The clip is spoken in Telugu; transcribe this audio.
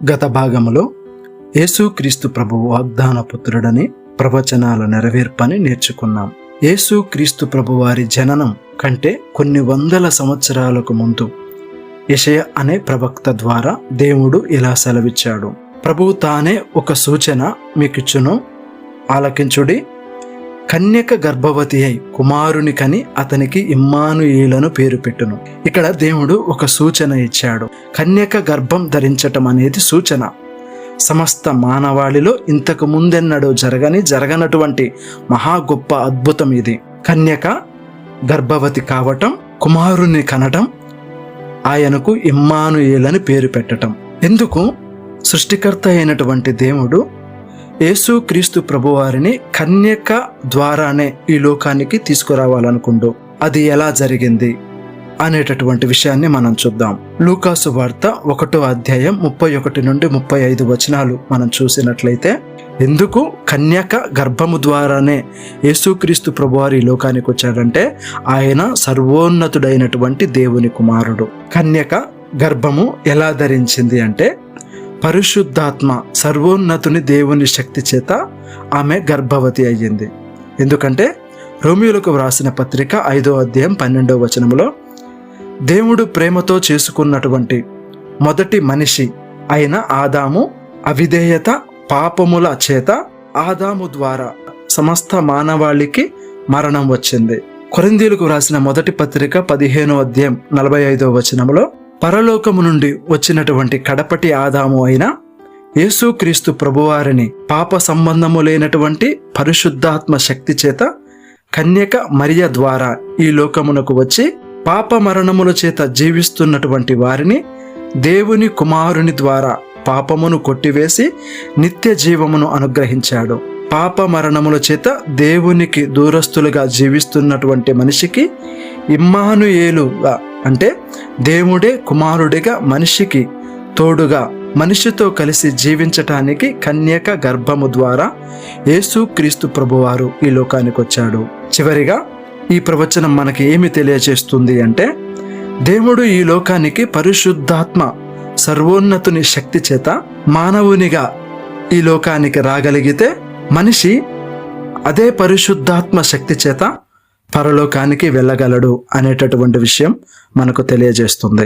గత భాగములో యేసుక్రీస్తు ప్రభువు వాగ్దాన పుత్రుడని ప్రవచనాల నెరవేర్పని నేర్చుకున్నాం. యేసుక్రీస్తు ప్రభువారి జననం కంటే కొన్ని వందల సంవత్సరాలకు ముందు యెషయా అనే ప్రవక్త ద్వారా దేవుడు ఇలా సెలవిచ్చాడు. ప్రభువు తానే ఒక సూచన మీకిచ్చును, ఆలకించుడి. కన్యక గర్భవతి అయి కుమారుని కని అతనికి ఇమ్మానుయేలను పేరు పెట్టును. ఇక్కడ దేవుడు ఒక సూచన ఇచ్చాడు. కన్యక గర్భం ధరించటం అనేది సూచన. సమస్త మానవాళిలో ఇంతకు ముందెన్నడూ జరగనటువంటి మహా గొప్ప అద్భుతం ఇది. కన్యక గర్భవతి కావటం, కుమారుని కనటం, ఆయనకు ఇమ్మానుయేలని పేరు పెట్టటం. ఎందుకు? సృష్టికర్త అయినటువంటి దేవుడు యేసుక్రీస్తు ప్రభువారిని కన్యక ద్వారానే ఈ లోకానికి తీసుకురావాలనుకుండు. అది ఎలా జరిగింది అనేటటువంటి విషయాన్ని మనం చూద్దాం. లూకాసు వార్త 1వ అధ్యాయం 31 నుండి 35 వచనాలు మనం చూసినట్లయితే, ఎందుకు కన్యక గర్భము ద్వారానే యేసుక్రీస్తు ప్రభువారు ఈ లోకానికి వచ్చాడంటే ఆయన సర్వోన్నతుడైనటువంటి దేవుని కుమారుడు. కన్యక గర్భము ఎలా ధరించింది అంటే పరిశుద్ధాత్మ సర్వోన్నతుని దేవుని శక్తి చేత ఆమె గర్భవతి అయ్యింది. ఎందుకంటే రోమియోలకు వ్రాసిన పత్రిక 5వ అధ్యాయం 12వ వచనంలో దేవుడు ప్రేమతో చేసుకున్నటువంటి మొదటి మనిషి అయిన ఆదాము అవిధేయత పాపముల చేత ఆదాము ద్వారా సమస్త మానవాళికి మరణం వచ్చింది. కొరింథీయులకు వ్రాసిన మొదటి పత్రిక 15వ అధ్యాయం 45వ వచనంలో పరలోకము నుండి వచ్చినటువంటి కడపటి ఆదాము అయిన యేసుక్రీస్తు ప్రభువారిని పాప సంబంధము లేనటువంటి పరిశుద్ధాత్మ శక్తి చేత కన్యక మరియ ద్వారా ఈ లోకమునకు వచ్చి పాప మరణముల చేత జీవిస్తున్నటువంటి వారిని దేవుని కుమారుని ద్వారా పాపమును కొట్టివేసి నిత్య జీవమును అనుగ్రహించాడు. పాప మరణముల చేత దేవునికి దూరస్తులుగా జీవిస్తున్నటువంటి మనిషికి ఇమ్మానుయేలుగా అంటే దేవుడే కుమారుడిగా మనిషికి తోడుగా మనిషితో కలిసి జీవించటానికి కన్యక గర్భము ద్వారా యేసుక్రీస్తు ప్రభువారు ఈ లోకానికి వచ్చాడు. చివరిగా ఈ ప్రవచనం మనకి ఏమి తెలియజేస్తుంది అంటే దేవుడు ఈ లోకానికి పరిశుద్ధాత్మ సర్వోన్నతుని శక్తి చేత మానవునిగా ఈ లోకానికి రాగలిగితే మనిషి అదే పరిశుద్ధాత్మ శక్తి చేత పరలోకానికి వెళ్ళగలడు అనేటటువంటి విషయం మనకు తెలియజేస్తుంది.